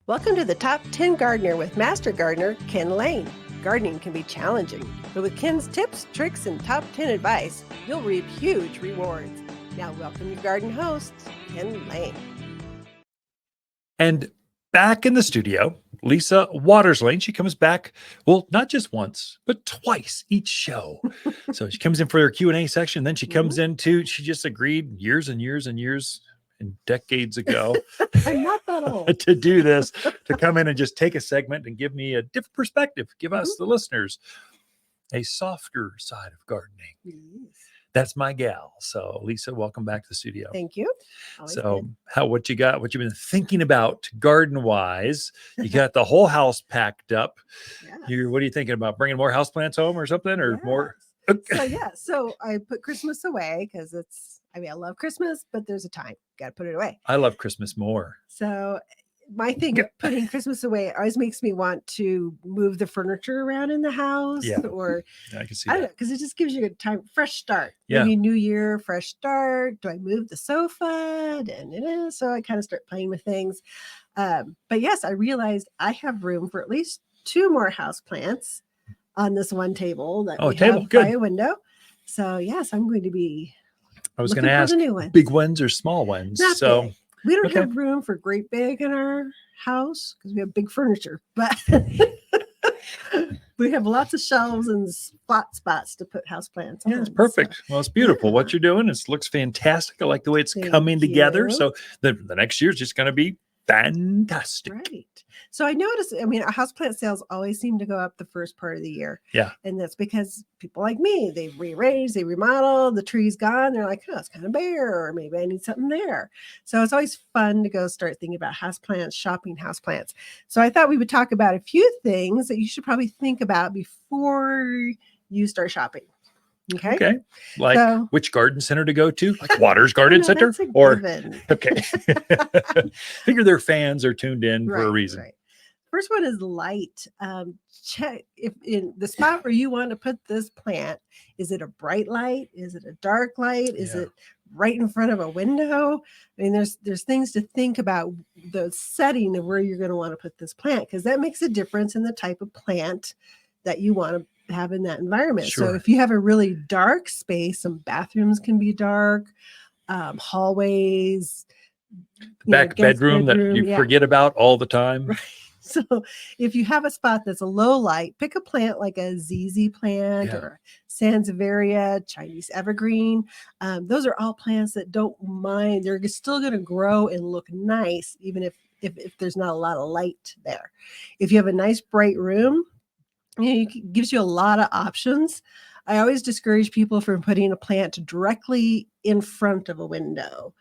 Welcome to the Top 10 Gardener with Master Gardener Ken Lain. Gardening can be challenging, but with Ken's tips, tricks, and top 10 advice, you'll reap huge rewards. Now welcome your garden host, Ken Lain. And back in the studio, Lisa Waterslain. She comes back, well, not just once, but twice each show. So she comes in for her Q&A section. Then she comes she just agreed years and years and years and decades ago I'm not that old. to do this, to come in and just take a segment and give me a different perspective, give us, the listeners, a softer side of gardening. Yes. That's my gal. So Lisa, welcome back to the studio. Thank you. Always good. What you got, what you've been thinking about garden wise? You got the whole house packed up. Yes. What are you thinking about? Bringing more houseplants home or something, or more? So I put Christmas away because I love Christmas, but there's a time. Got to put it away. I love Christmas more. So my thing of putting Christmas away always makes me want to move the furniture around in the house. Yeah. Or I can see I don't know, because it just gives you a time, fresh start. Yeah. Maybe New Year, fresh start. Do I move the sofa? So I kind of start playing with things. But yes, I realized I have room for at least 2 more houseplants on this one table that we have by a window. So yes, I'm going to be. I was going to ask, big ones or small ones? Not big. We don't have room for great big in our house because we have big furniture, but we have lots of shelves and spots to put houseplants on. Yeah, it's perfect. So, well, it's beautiful. What you're doing. It looks fantastic. I like the way it's coming together. So the next year is just going to be fantastic. Right. So I noticed, houseplant sales always seem to go up the first part of the year. Yeah. And that's because people like me, they rearrange, they remodel, the tree's gone. They're like, oh, it's kind of bare, or maybe I need something there. So it's always fun to go start thinking about houseplants, shopping houseplants. So I thought we would talk about a few things that you should probably think about before you start shopping. Okay. Like which garden center to go to? Like Waters Garden Center? Okay. Figure their fans are tuned in for a reason. Right. First one is light. Check if in the spot where you want to put this plant, is it a bright light? Is it a dark light? Is it right in front of a window? I mean, there's things to think about, the setting of where you're going to want to put this plant, because that makes a difference in the type of plant that you want to have in that environment. Sure. So if you have a really dark space, some bathrooms can be dark, hallways, back bedroom that you forget about all the time. Right. So if you have a spot that's a low light, pick a plant like a ZZ plant or Sansevieria, Chinese evergreen. Those are all plants that don't mind. They're still going to grow and look nice, even if there's not a lot of light there. If you have a nice bright room, it gives you a lot of options. I always discourage people from putting a plant directly in front of a window,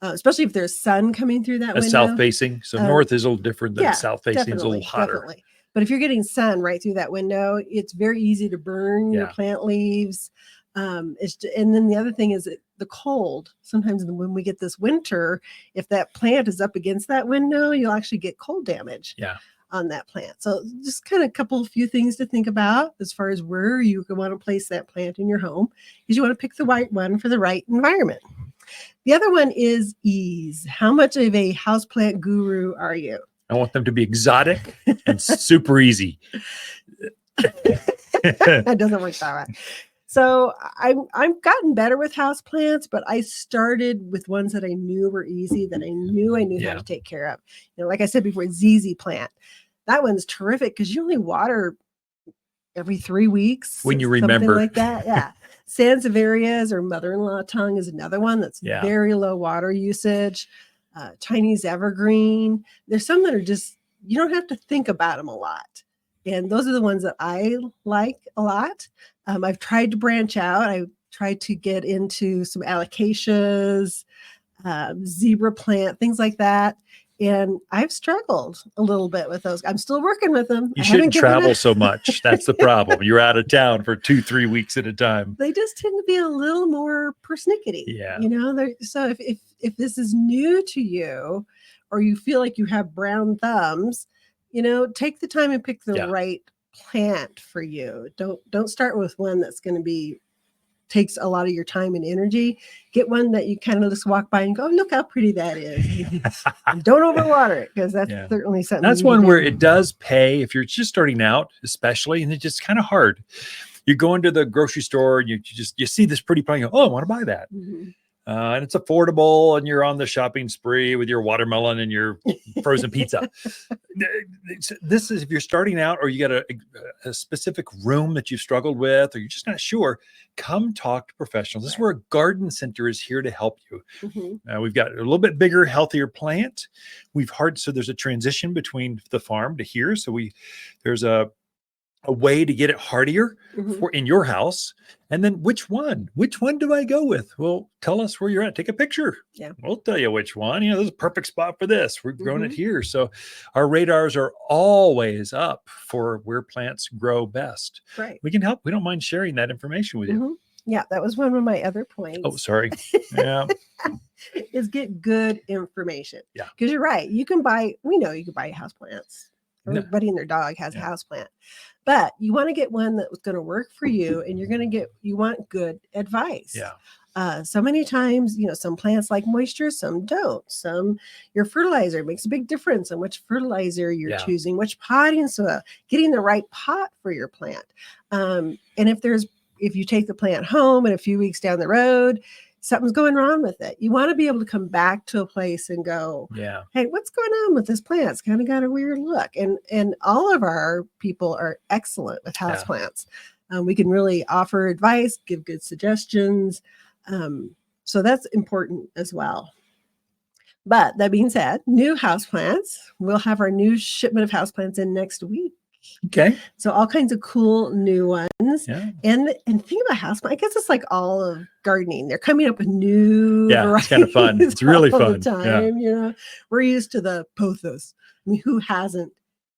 especially if there's sun coming through that window. South facing. So north is a little different than south facing. It's a little hotter. Definitely. But if you're getting sun right through that window, it's very easy to burn your plant leaves. And then the other thing is the cold. Sometimes when we get this winter, if that plant is up against that window, you'll actually get cold damage. Yeah. On that plant. So just kind of a few things to think about as far as where you want to place that plant in your home, is you want to pick the right one for the right environment. The other one is ease. How much of a houseplant guru are you? I want them to be exotic and super easy. That doesn't work that way. So I've gotten better with houseplants, but I started with ones that I knew were easy, that I knew how to take care of. Like I said before, ZZ plant. That one's terrific because you only water every 3 weeks. When you remember. Something like that, yeah. Sansevierias or mother-in-law tongue is another one that's very low water usage. Chinese evergreen. There's some that are just, you don't have to think about them a lot. And those are the ones that I like a lot. I've tried to branch out. I've tried to get into some alocasias, zebra plant, things like that. And I've struggled a little bit with those. I'm still working with them. You shouldn't travel so much. That's the problem. You're out of town for 2-3 weeks at a time. They just tend to be a little more persnickety. Yeah. So if this is new to you, or you feel like you have brown thumbs, take the time and pick the right plant for you. Don't start with one that's going to be takes a lot of your time and energy. Get one that you kind of just walk by and go, oh, look how pretty that is. And don't overwater it, because that's certainly something. That's one where it does pay if you're just starting out, especially, and it's just kind of hard. You go into the grocery store and you see this pretty plant, you go, oh, I want to buy that. And it's affordable, and you're on the shopping spree with your watermelon and your frozen pizza. This is if you're starting out, or you got a specific room that you've struggled with, or you're just not sure, come talk to professionals. This is where a garden center is here to help you. We've got a little bit bigger, healthier plant. So there's a transition between the farm to here. So there's a way to get it hardier in your house. And then which one do I go with? Well, tell us where you're at. Take a picture. Yeah. We'll tell you which one. This is a perfect spot for this. We've grown it here. So our radars are always up for where plants grow best. Right. We can help. We don't mind sharing that information with you. Yeah, that was one of my other points. Oh, sorry. Yeah. Is get good information. Yeah. Because you're right. You can buy houseplants. Everybody and their dog has a houseplant. But you want to get one that's going to work for you, and you want good advice. Yeah. So many times, some plants like moisture, some don't. Your fertilizer makes a big difference in which fertilizer you're choosing, which potting soil, getting the right pot for your plant. And if you take the plant home and a few weeks down the road, something's going wrong with it, you want to be able to come back to a place and go, hey, what's going on with this plant? It's kind of got a weird look. And all of our people are excellent with houseplants. We can really offer advice, give good suggestions. So that's important as well. But that being said, new houseplants, we'll have our new shipment of houseplants in next week. Okay. So all kinds of cool new ones. Yeah. And think about houseplant. I guess it's like all of gardening. They're coming up with new varieties. It's kind of fun. It's really fun. The time, we're used to the pothos. I mean, who hasn't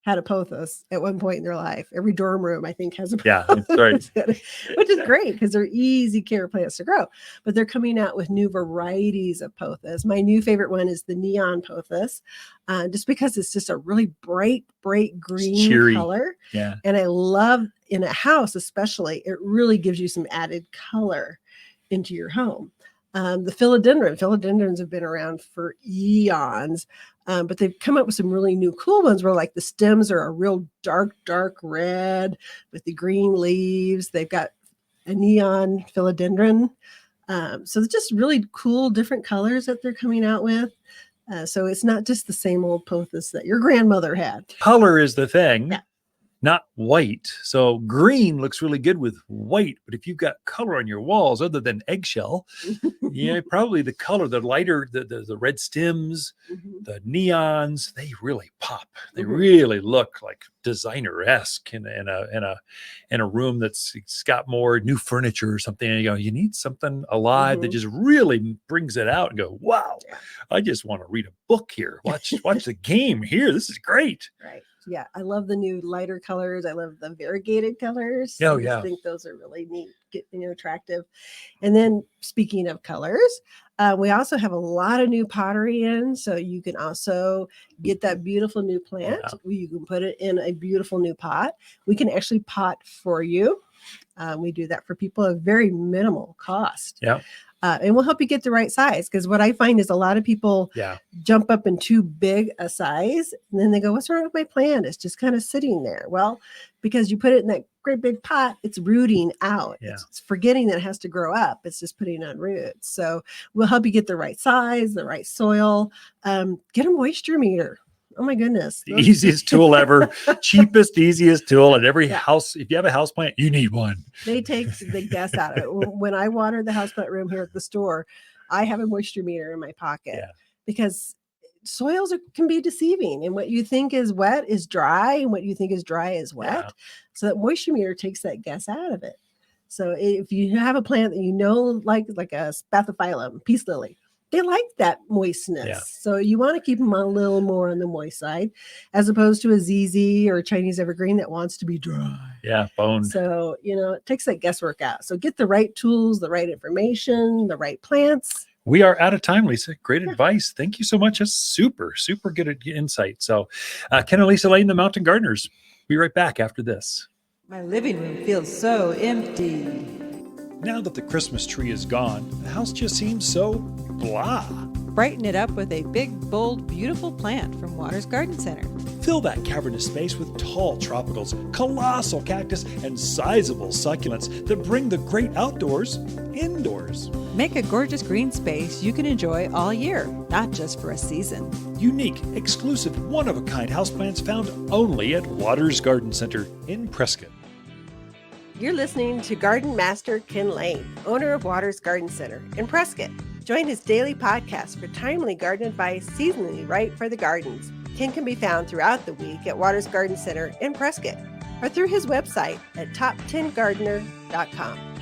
had a pothos at one point in their life? Every dorm room, I think, has a pothos. Yeah, that's right. Which is great because they're easy care plants to grow. But they're coming out with new varieties of pothos. My new favorite one is the neon pothos, just because it's just a really bright green cheery color. Yeah. And I love, in a house especially, it really gives you some added color into your home. The philodendrons have been around for eons, but they've come up with some really new cool ones where like the stems are a real dark red with the green leaves. They've got a neon philodendron. So it's just really cool, different colors that they're coming out with. So it's not just the same old pothos that your grandmother had. Color is the thing. Not white. So green looks really good with white, but if you've got color on your walls other than eggshell, probably the color, the lighter, the red stems, the neons, they really pop. They really look like designer-esque in a room it's got more new furniture or something. And you need something alive that just really brings it out and go, wow, I just want to read a book here. Watch the game here. This is great. Right. Yeah, I love the new lighter colors. I love the variegated colors. Oh, I think those are really neat, attractive. And then speaking of colors, we also have a lot of new pottery in. So you can also get that beautiful new plant. You can put it in a beautiful new pot. We can actually pot for you. We do that for people at very minimal cost. And we'll help you get the right size. Because what I find is a lot of people jump up in too big a size. And then they go, what's wrong with my plant? It's just kind of sitting there. Well, because you put it in that great big pot, it's rooting out. It's forgetting that it has to grow up. It's just putting on roots. So we'll help you get the right size, the right soil. Get a moisture meter. Oh my goodness. The easiest tool ever. Cheapest, easiest tool at every house. If you have a house plant, you need one. They take the guess out of it. When I water the houseplant room here at the store, I have a moisture meter in my pocket because soils can be deceiving. And what you think is wet is dry, and what you think is dry is wet. So that moisture meter takes that guess out of it. So if you have a plant that like a spathiphyllum, peace lily, they like that moistness. So you want to keep them a little more on the moist side, as opposed to a ZZ or a Chinese evergreen that wants to be dry. Boned. So, it takes that guesswork out. So get the right tools, the right information, the right plants. We are out of time, Lisa. Great advice. Thank you so much. That's super good insight. So Ken and Lisa Lain, the Mountain Gardeners. Be right back after this. My living room feels so empty. Now that the Christmas tree is gone, the house just seems so blah. Brighten it up with a big, bold, beautiful plant from Waters Garden Center. Fill that cavernous space with tall tropicals, colossal cactus, and sizable succulents that bring the great outdoors indoors. Make a gorgeous green space you can enjoy all year, not just for a season. Unique, exclusive, one-of-a-kind houseplants found only at Waters Garden Center in Prescott. You're listening to Garden Master Ken Lain, owner of Waters Garden Center in Prescott. Join his daily podcast for timely garden advice seasonally right for the gardens. Ken can be found throughout the week at Waters Garden Center in Prescott or through his website at top10gardener.com.